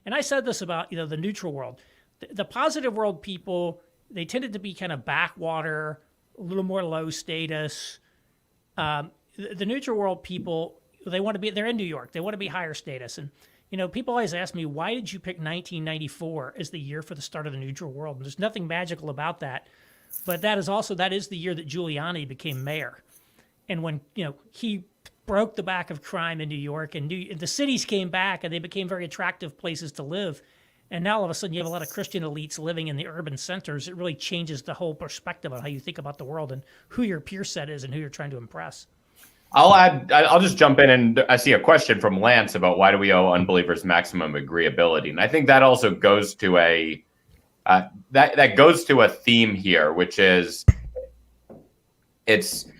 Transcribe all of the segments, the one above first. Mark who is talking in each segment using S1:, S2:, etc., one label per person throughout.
S1: And I said this about, the neutral world. The positive world people, they tended to be kind of backwater, a little more low status. The neutral world people, they're in New York. They want to be higher status. And, people always ask me, why did you pick 1994 as the year for the start of the neutral world? And there's nothing magical about that. But that is the year that Giuliani became mayor. And when, he broke the back of crime in New York, and the cities came back and they became very attractive places to live. And now all of a sudden you have a lot of Christian elites living in the urban centers. It really changes the whole perspective on how you think about the world and who your peer set is and who you're trying to impress.
S2: I'll just jump in, and I see a question from Lance about why do we owe unbelievers maximum agreeability? And I think that also goes to that goes to a theme here, which is it's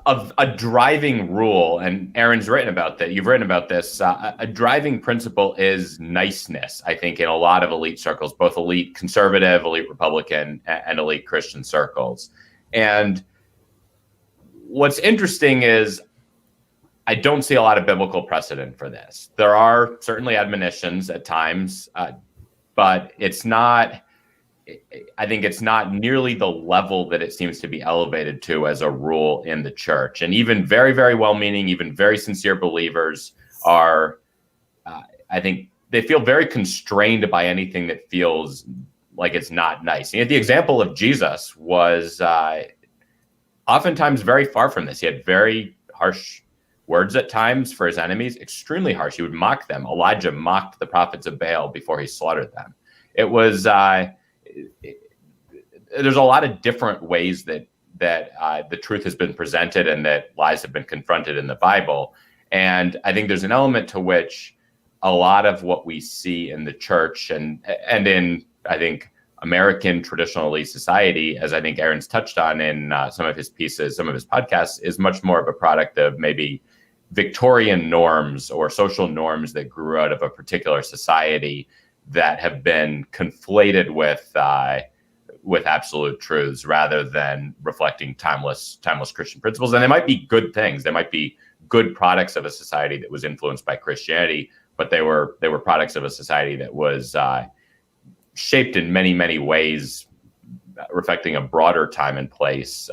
S2: a driving rule, and Aaron's written about that. You've written about this. A driving principle is niceness, I think, in a lot of elite circles, both elite conservative, elite Republican, and elite Christian circles. And what's interesting is I don't see a lot of biblical precedent for this. There are certainly admonitions at times, but I think it's not nearly the level that it seems to be elevated to as a rule in the church. And even very, very well-meaning, even very sincere believers are, I think they feel very constrained by anything that feels like it's not nice. And the example of Jesus was oftentimes very far from this. He had very harsh words at times for his enemies, extremely harsh. He would mock them. Elijah mocked the prophets of Baal before he slaughtered them. It was... there's a lot of different ways that the truth has been presented and that lies have been confronted in the Bible. And I think there's an element to which a lot of what we see in the church and in, I think, American traditional elite society, as I think Aaron's touched on in some of his pieces, some of his podcasts, is much more of a product of maybe Victorian norms or social norms that grew out of a particular society that have been conflated with absolute truths rather than reflecting timeless Christian principles. And they might be good things. They might be good products of a society that was influenced by Christianity, but they were products of a society that was shaped in many, many ways, reflecting a broader time and place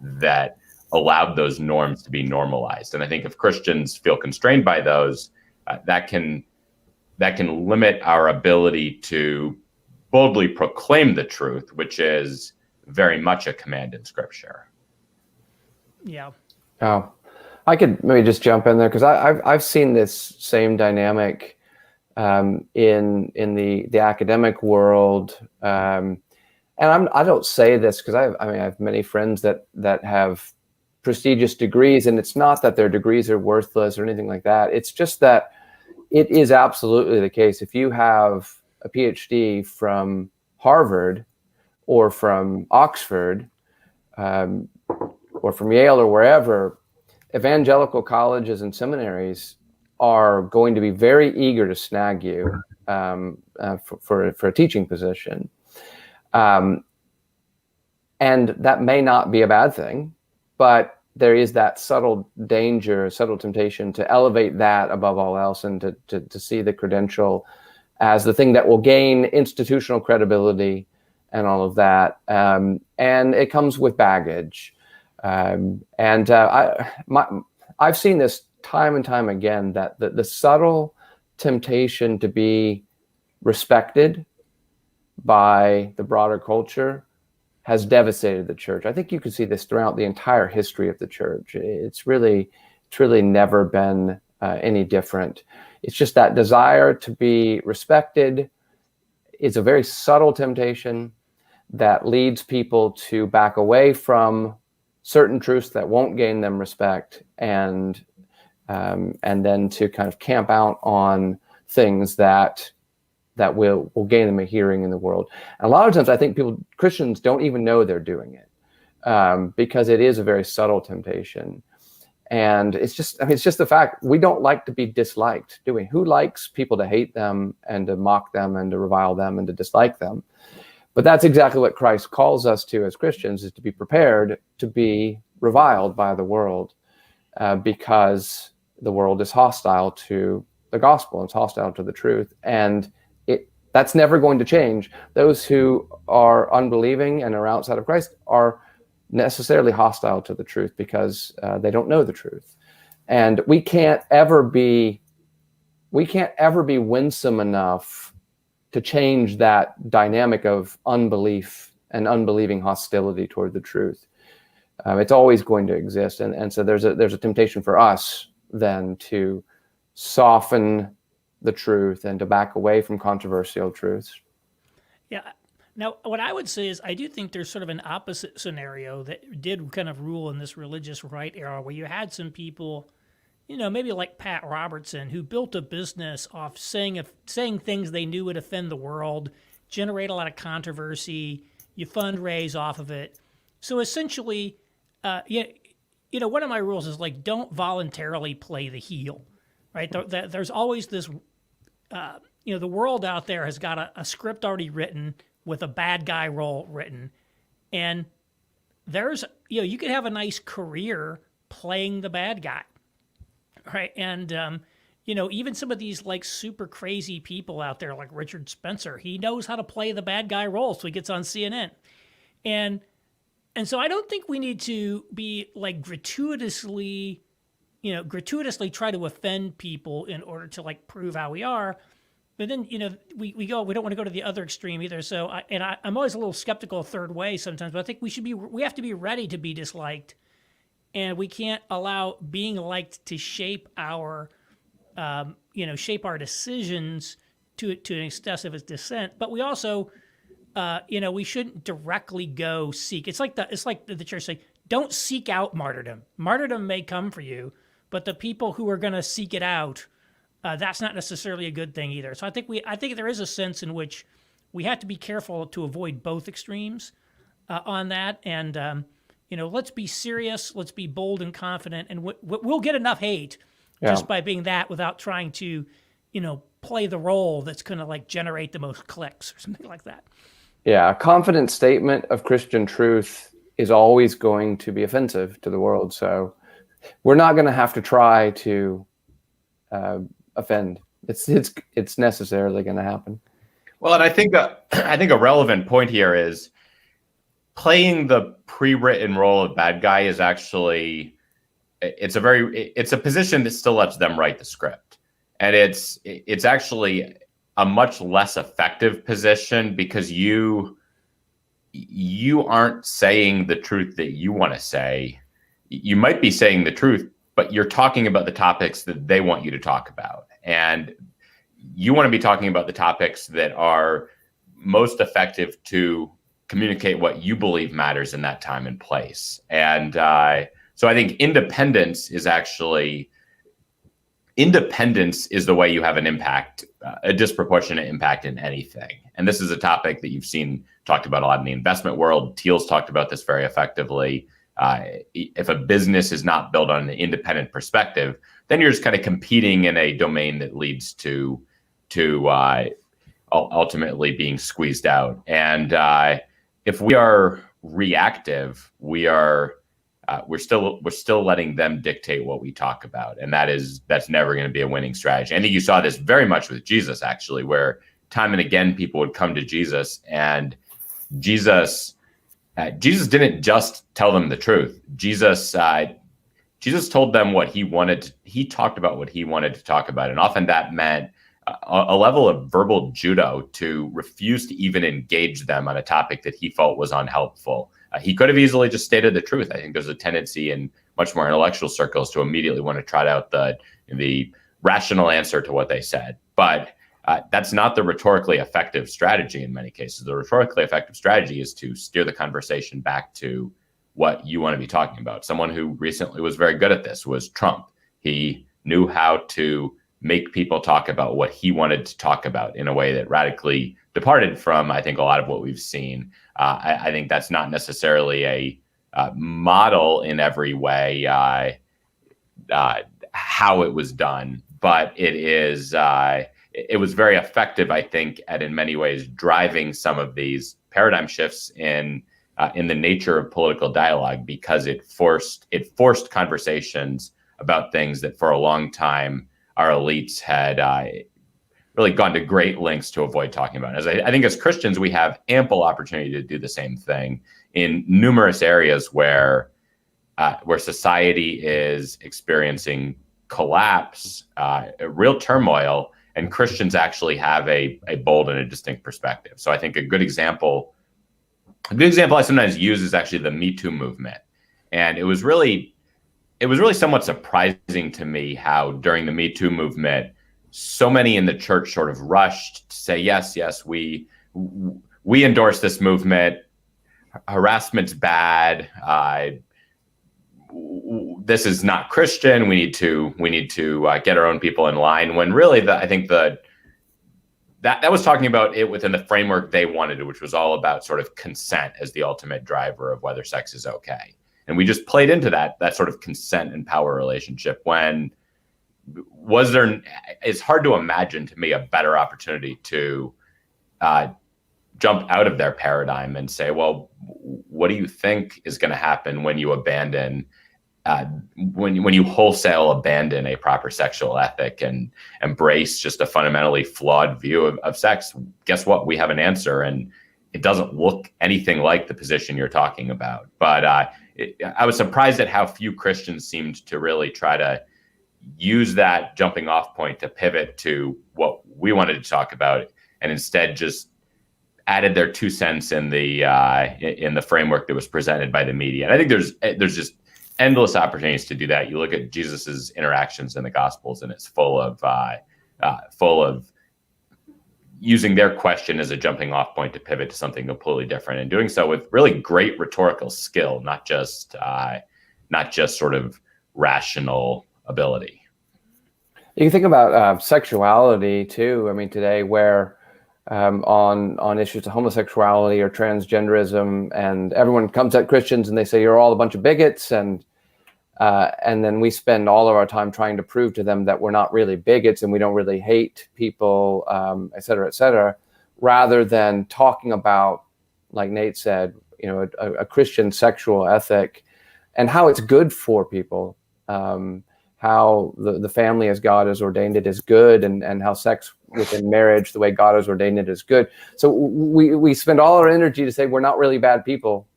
S2: that allowed those norms to be normalized. And I think if Christians feel constrained by those, that can limit our ability to boldly proclaim the truth, which is very much a command in Scripture.
S1: Yeah.
S3: Oh, I could maybe just jump in there because I've seen this same dynamic in the academic world, and I don't say this because I have many friends that have prestigious degrees, and it's not that their degrees are worthless or anything like that. It's just that it is absolutely the case. If you have a PhD from Harvard or from Oxford or from Yale or wherever, evangelical colleges and seminaries are going to be very eager to snag you for a teaching position. And that may not be a bad thing, but there is that subtle danger, subtle temptation to elevate that above all else and to see the credential as the thing that will gain institutional credibility and all of that. And it comes with baggage. I've seen this time and time again, that the subtle temptation to be respected by the broader culture has devastated the church. I think you can see this throughout the entire history of the church. It's really never been any different. It's just that desire to be respected is a very subtle temptation that leads people to back away from certain truths that won't gain them respect, and then to kind of camp out on things that will gain them a hearing in the world. And a lot of times I think Christians don't even know they're doing it because it is a very subtle temptation. And it's just the fact we don't like to be disliked, do we? Who likes people to hate them and to mock them and to revile them and to dislike them? But that's exactly what Christ calls us to as Christians, is to be prepared to be reviled by the world because the world is hostile to the gospel. It's hostile to the truth. And that's never going to change. Those who are unbelieving and are outside of Christ are necessarily hostile to the truth because they don't know the truth. And we can't ever be winsome enough to change that dynamic of unbelief and unbelieving hostility toward the truth. It's always going to exist. And so there's a temptation for us then to soften the truth and to back away from controversial truths.
S1: Yeah. Now, what I would say is I do think there's sort of an opposite scenario that did kind of rule in this religious right era where you had some people, maybe like Pat Robertson, who built a business off saying things they knew would offend the world, generate a lot of controversy, you fundraise off of it. So essentially, one of my rules is like, don't voluntarily play the heel, right? There's always this, the world out there has got a script already written with a bad guy role written. And there's, you could have a nice career playing the bad guy, right? And, even some of these like super crazy people out there, like Richard Spencer, he knows how to play the bad guy role. So he gets on CNN. And so I don't think we need to be like gratuitously try to offend people in order to like prove how we are. But then, we don't want to go to the other extreme either. So I'm always a little skeptical of third way sometimes, but I think we have to be ready to be disliked, and we can't allow being liked to shape our decisions to an excessive dissent. But we also, we shouldn't directly go seek. It's like the church say, don't seek out martyrdom. Martyrdom may come for you, but the people who are going to seek it out, that's not necessarily a good thing either. So I think there is a sense in which we have to be careful to avoid both extremes on that. And let's be serious, let's be bold and confident, and we'll get enough hate just by being that without trying to, play the role that's going to like generate the most clicks or something like that.
S3: Yeah, a confident statement of Christian truth is always going to be offensive to the world. So we're not going to have to try to offend. It's necessarily going to happen.
S2: Well, and I think a relevant point here is playing the pre-written role of bad guy is actually it's a position that still lets them write the script, and it's actually a much less effective position because you aren't saying the truth that you want to say. You might be saying the truth, but you're talking about the topics that they want you to talk about. And you want to be talking about the topics that are most effective to communicate what you believe matters in that time and place. And so I think independence is the way you have an impact, a disproportionate impact in anything. And this is a topic that you've seen talked about a lot in the investment world. Thiel's talked about this very effectively. If a business is not built on an independent perspective, then you're just kind of competing in a domain that leads to ultimately being squeezed out. And if we are reactive, we're still letting them dictate what we talk about, and that's never going to be a winning strategy. I think you saw this very much with Jesus, actually, where time and again people would come to Jesus, and Jesus didn't just tell them the truth. Jesus told them what he wanted. He talked about what he wanted to talk about. And often that meant a level of verbal judo to refuse to even engage them on a topic that he felt was unhelpful. He could have easily just stated the truth. I think there's a tendency in much more intellectual circles to immediately want to trot out the rational answer to what they said. But that's not the rhetorically effective strategy in many cases. The rhetorically effective strategy is to steer the conversation back to what you want to be talking about. Someone who recently was very good at this was Trump. He knew how to make people talk about what he wanted to talk about in a way that radically departed from, I think, a lot of what we've seen. I think that's not necessarily a model in every way how it was done, but it was very effective, I think, at in many ways driving some of these paradigm shifts in the nature of political dialogue, because it forced conversations about things that for a long time our elites had really gone to great lengths to avoid talking about. As I think as Christians, we have ample opportunity to do the same thing in numerous areas where society is experiencing collapse, real turmoil, and Christians actually have a bold and a distinct perspective. So I think a good example I sometimes use is actually the Me Too movement. And it was really somewhat surprising to me how during the Me Too movement, so many in the church sort of rushed to say, yes, we endorse this movement. Harassment's bad. This is not Christian. We need to get our own people in line. When really, I think that was talking about it within the framework they wanted, which was all about sort of consent as the ultimate driver of whether sex is okay. And we just played into that sort of consent and power relationship. When it's hard to imagine to me a better opportunity to jump out of their paradigm and say, well, what do you think is going to happen when you abandon, when you wholesale abandon a proper sexual ethic and embrace just a fundamentally flawed view of sex? Guess what? We have an answer, and it doesn't look anything like the position you're talking about. But I was surprised at how few Christians seemed to really try to use that jumping off point to pivot to what we wanted to talk about, and instead just added their 2 cents in the framework that was presented by the media. And I think there's just endless opportunities to do that. You look at Jesus's interactions in the Gospels, and it's full of using their question as a jumping off point to pivot to something completely different, and doing so with really great rhetorical skill, not just sort of rational ability.
S3: You can think about sexuality too. I mean, today where on issues of homosexuality or transgenderism, and everyone comes at Christians and they say you're all a bunch of bigots, and then we spend all of our time trying to prove to them that we're not really bigots and we don't really hate people, et cetera, rather than talking about, like Nate said, a Christian sexual ethic and how it's good for people. How the family as God has ordained it is good, and how sex within marriage, the way God has ordained it, is good. So we spend all our energy to say we're not really bad people,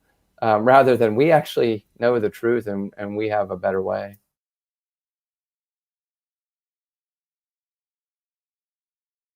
S3: rather than we actually know the truth and we have a better way.